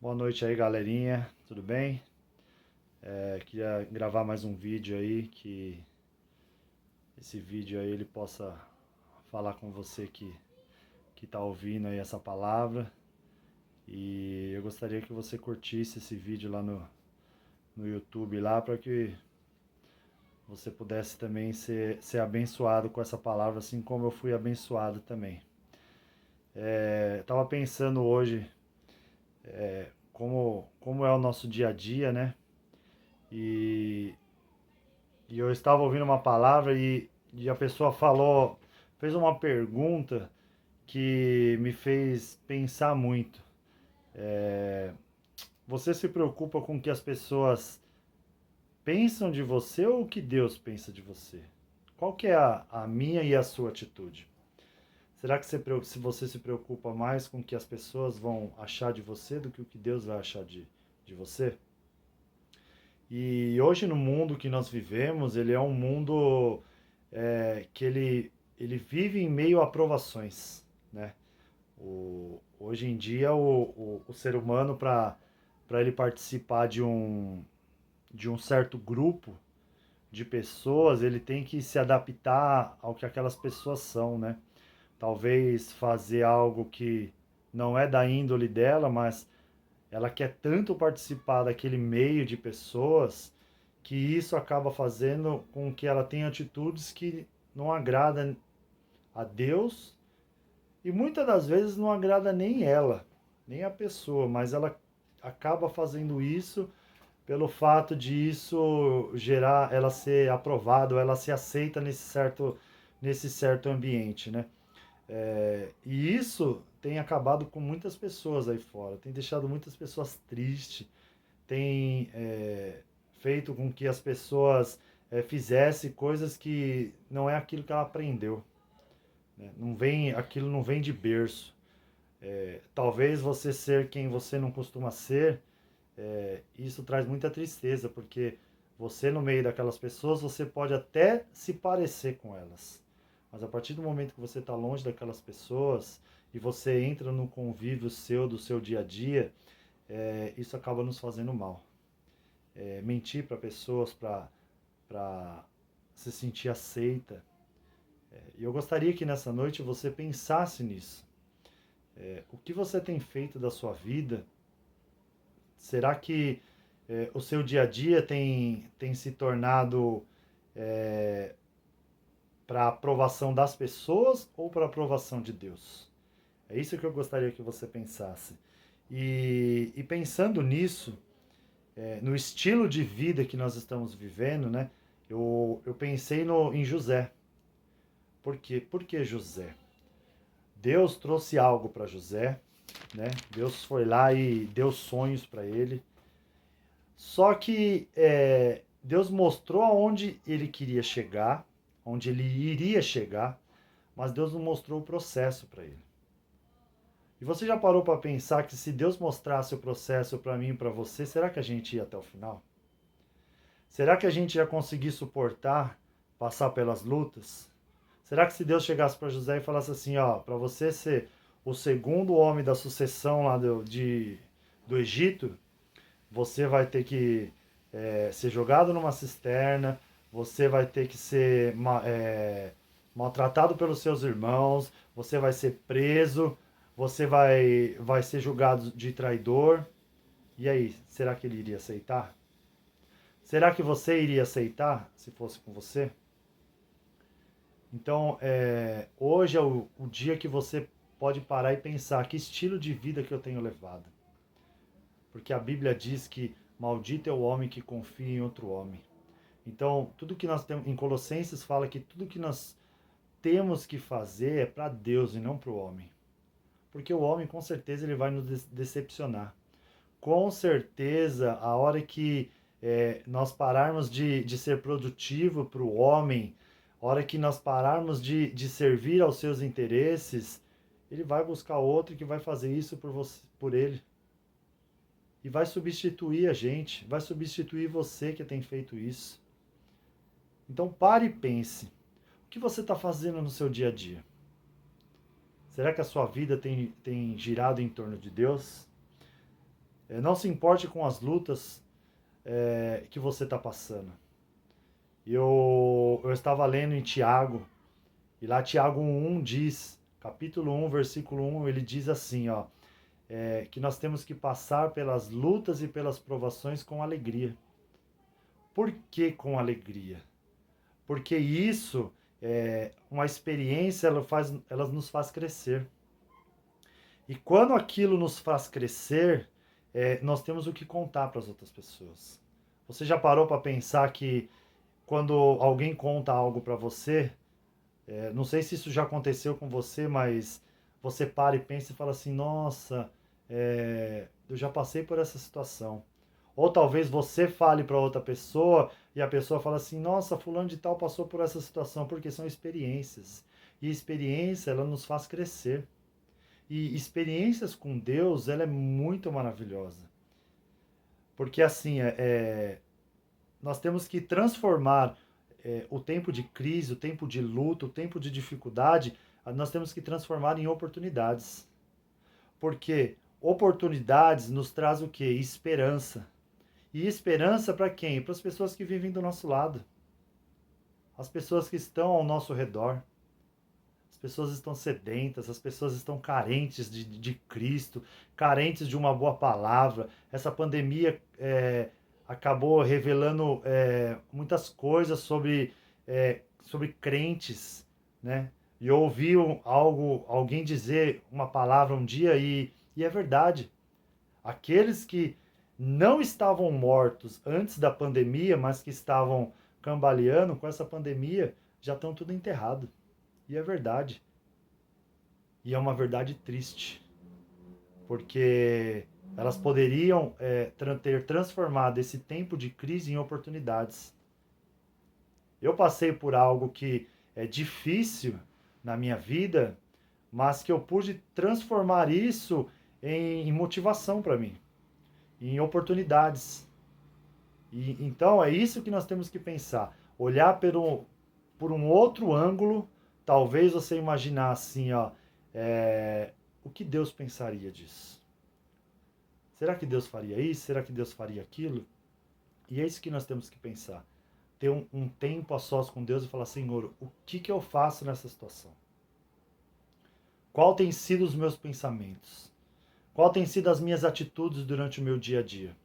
Boa noite aí, galerinha. Tudo bem? Queria gravar mais um vídeo aí, que esse vídeo aí ele possa falar com você que tá ouvindo aí essa palavra. E eu gostaria que você curtisse esse vídeo lá no YouTube lá, para que você pudesse também ser abençoado com essa palavra, assim como eu fui abençoado também. Eu tava pensando hoje como é o nosso dia a dia, né? E E eu estava ouvindo uma palavra e a pessoa fez uma pergunta que me fez pensar muito. Você se preocupa com o que as pessoas pensam de você ou o que Deus pensa de você? Qual que é a minha e a sua atitude? Será que se você se preocupa mais com o que as pessoas vão achar de você do que o que Deus vai achar de você? E hoje no mundo que nós vivemos, ele é um mundo que ele vive em meio a provações, né? Hoje em dia, o ser humano, para ele participar de um certo grupo de pessoas, ele tem que se adaptar ao que aquelas pessoas são, né? Talvez fazer algo que não é da índole dela, mas ela quer tanto participar daquele meio de pessoas que isso acaba fazendo com que ela tenha atitudes que não agradam a Deus e muitas das vezes não agrada nem ela, nem a pessoa, mas ela acaba fazendo isso pelo fato de isso gerar ela ser aprovada, ou ela se aceita nesse certo ambiente, né? E isso tem acabado com muitas pessoas aí fora, tem deixado muitas pessoas tristes, tem feito com que as pessoas fizessem coisas que não é aquilo que ela aprendeu, né? Aquilo não vem de berço. Talvez você ser quem você não costuma ser, isso traz muita tristeza, porque você no meio daquelas pessoas, você pode até se parecer com elas. Mas a partir do momento que você está longe daquelas pessoas e você entra no convívio do seu dia a dia, isso acaba nos fazendo mal. Mentir para pessoas para se sentir aceita. E eu gostaria que nessa noite você pensasse nisso. O que você tem feito da sua vida? Será que o seu dia a dia tem se tornado para a aprovação das pessoas ou para a aprovação de Deus? É isso que eu gostaria que você pensasse. E pensando nisso, no estilo de vida que nós estamos vivendo, né? Eu pensei em José. Por quê? Por que José? Deus trouxe algo para José, né? Deus foi lá e deu sonhos para ele. Só que Deus mostrou aonde ele queria chegar, onde ele iria chegar, mas Deus não mostrou o processo para ele. E você já parou para pensar que se Deus mostrasse o processo para mim e para você, será que a gente ia até o final? Será que a gente ia conseguir suportar passar pelas lutas? Será que se Deus chegasse para José e falasse assim, ó, para você ser o segundo homem da sucessão lá do Egito, você vai ter que ser jogado numa cisterna, você vai ter que ser maltratado pelos seus irmãos, você vai ser preso, você vai ser julgado de traidor. E aí, será que ele iria aceitar? Será que você iria aceitar se fosse com você? Então, hoje é o dia que você pode parar e pensar que estilo de vida que eu tenho levado. Porque a Bíblia diz que maldito é o homem que confia em outro homem. Então, tudo que nós temos, em Colossenses fala que tudo que nós temos que fazer é para Deus e não para o homem. Porque o homem, com certeza, ele vai nos decepcionar. Com certeza, a hora que nós pararmos de ser produtivo para o homem, a hora que nós pararmos de servir aos seus interesses, ele vai buscar outro que vai fazer isso por você, por ele. E vai substituir a gente, vai substituir você que tem feito isso. Então pare e pense. O que você está fazendo no seu dia a dia? Será que a sua vida tem girado em torno de Deus? Não se importe com as lutas que você está passando. Eu estava lendo em Tiago, e lá Tiago 1 diz, capítulo 1, versículo 1, ele diz assim, ó, que nós temos que passar pelas lutas e pelas provações com alegria. Por que com alegria? Porque isso, uma experiência, ela nos faz crescer. E quando aquilo nos faz crescer, nós temos o que contar para as outras pessoas. Você já parou para pensar que quando alguém conta algo para você, não sei se isso já aconteceu com você, mas você para e pensa e fala assim, nossa, eu já passei por essa situação. Ou talvez você fale para outra pessoa e a pessoa fala assim, nossa, fulano de tal passou por essa situação, porque são experiências. E experiência, ela nos faz crescer. E experiências com Deus, ela é muito maravilhosa. Porque assim, nós temos que transformar o tempo de crise, o tempo de luto, o tempo de dificuldade, nós temos que transformar em oportunidades. Porque oportunidades nos traz o quê? Esperança. E esperança para quem? Para as pessoas que vivem do nosso lado. As pessoas que estão ao nosso redor. As pessoas estão sedentas, as pessoas estão carentes de Cristo, carentes de uma boa palavra. Essa pandemia acabou revelando muitas coisas sobre crentes, né? E eu ouvi alguém dizer uma palavra um dia e é verdade. Aqueles que não estavam mortos antes da pandemia, mas que estavam cambaleando com essa pandemia, já estão tudo enterrado. E é verdade. E é uma verdade triste. Porque elas poderiam ter transformado esse tempo de crise em oportunidades. Eu passei por algo que é difícil na minha vida, mas que eu pude transformar isso em motivação para mim, em oportunidades. E então é isso que nós temos que pensar. Olhar por um outro ângulo, talvez você imaginar assim, ó, o que Deus pensaria disso? Será que Deus faria isso? Será que Deus faria aquilo? E é isso que nós temos que pensar. Ter um tempo a sós com Deus e falar, Senhor, o que eu faço nessa situação? Qual tem sido os meus pensamentos? Qual tem sido as minhas atitudes durante o meu dia a dia?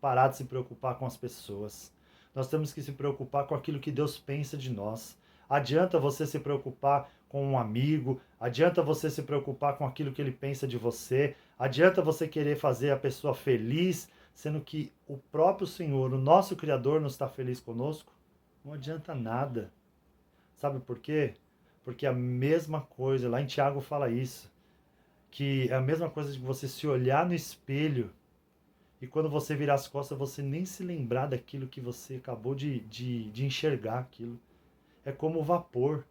Parar de se preocupar com as pessoas. Nós temos que se preocupar com aquilo que Deus pensa de nós. Adianta você se preocupar com um amigo, adianta você se preocupar com aquilo que ele pensa de você, adianta você querer fazer a pessoa feliz, sendo que o próprio Senhor, o nosso Criador, não está feliz conosco? Não adianta nada. Sabe por quê? Porque a mesma coisa, lá em Tiago fala isso, que é a mesma coisa de você se olhar no espelho e quando você virar as costas, você nem se lembrar daquilo que você acabou de enxergar aquilo. É como o vapor.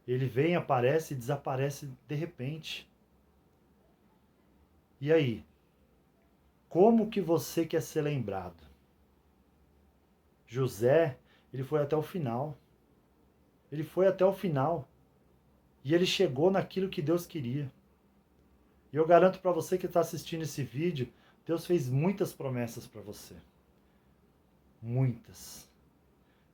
Ele vem, aparece e desaparece de repente. E aí? Como que você quer ser lembrado? José, ele foi até o final. Ele foi até o final. E ele chegou naquilo que Deus queria. E eu garanto para você que está assistindo esse vídeo, Deus fez muitas promessas para você. Muitas.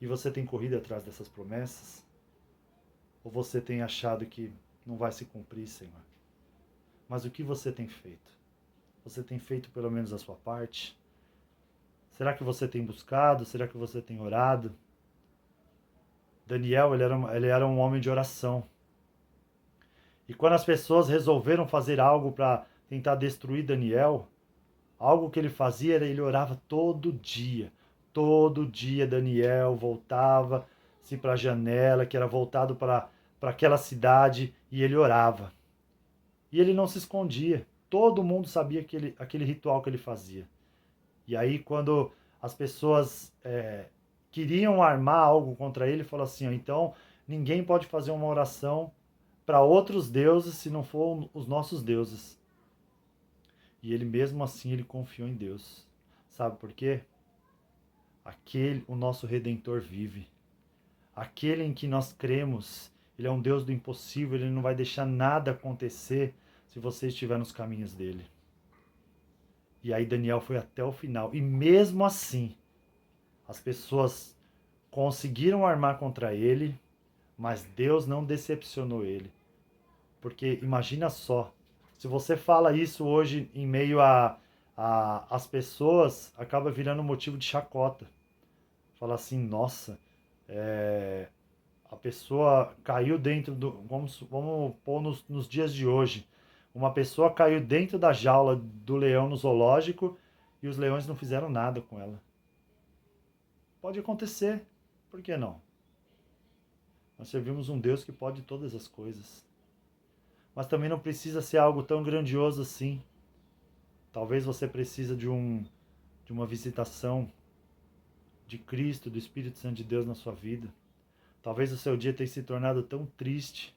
E você tem corrido atrás dessas promessas? Ou você tem achado que não vai se cumprir, Senhor? Mas o que você tem feito? Você tem feito pelo menos a sua parte? Será que você tem buscado? Será que você tem orado? Daniel, ele era um homem de oração. E quando as pessoas resolveram fazer algo para tentar destruir Daniel, algo que ele fazia era ele orava todo dia. Todo dia Daniel voltava-se para a janela, que era voltado para aquela cidade, e ele orava. E ele não se escondia. Todo mundo sabia aquele ritual que ele fazia. E aí, quando as pessoas queriam armar algo contra ele, ele falou assim: ó, então ninguém pode fazer uma oração para outros deuses se não for os nossos deuses. E ele mesmo assim ele confiou em Deus. Sabe por quê? O nosso Redentor vive. Aquele em que nós cremos, ele é um Deus do impossível, ele não vai deixar nada acontecer se você estiver nos caminhos dele. E aí Daniel foi até o final. E mesmo assim, as pessoas conseguiram armar contra ele, mas Deus não decepcionou ele. Porque imagina só, se você fala isso hoje em meio a as pessoas, acaba virando motivo de chacota. Fala assim, nossa, a pessoa caiu dentro do. Vamos pôr nos dias de hoje. Uma pessoa caiu dentro da jaula do leão no zoológico e os leões não fizeram nada com ela. Pode acontecer, por que não? Nós servimos um Deus que pode todas as coisas. Mas também não precisa ser algo tão grandioso assim. Talvez você precise de uma visitação de Cristo, do Espírito Santo de Deus na sua vida. Talvez o seu dia tenha se tornado tão triste.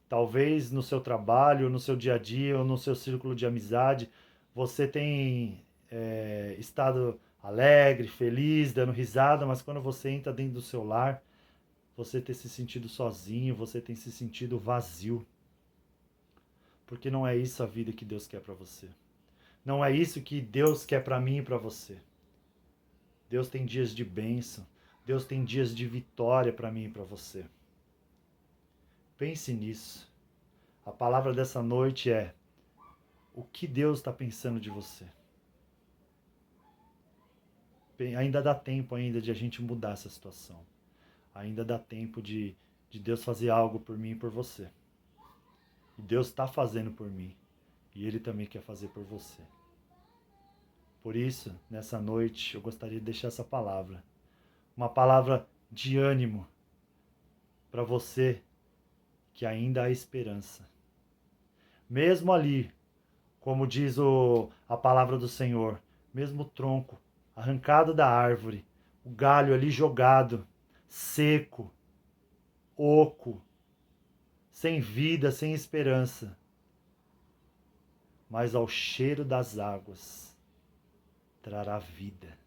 Talvez no seu trabalho, no seu dia a dia, ou no seu círculo de amizade, você tenha estado alegre, feliz, dando risada, mas quando você entra dentro do seu lar, você tem se sentido sozinho, você tem se sentido vazio. Porque não é isso a vida que Deus quer para você. Não é isso que Deus quer para mim e para você. Deus tem dias de bênção. Deus tem dias de vitória para mim e para você. Pense nisso. A palavra dessa noite é: o que Deus está pensando de você? Ainda dá tempo ainda de a gente mudar essa situação. Ainda dá tempo de Deus fazer algo por mim e por você. E Deus está fazendo por mim. E Ele também quer fazer por você. Por isso, nessa noite, eu gostaria de deixar essa palavra. Uma palavra de ânimo para você que ainda há esperança. Mesmo ali, como diz a palavra do Senhor, mesmo o tronco arrancado da árvore, o galho ali jogado, seco, oco, sem vida, sem esperança, mas ao cheiro das águas trará vida.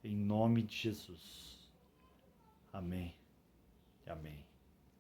Em nome de Jesus. Amém. Amém.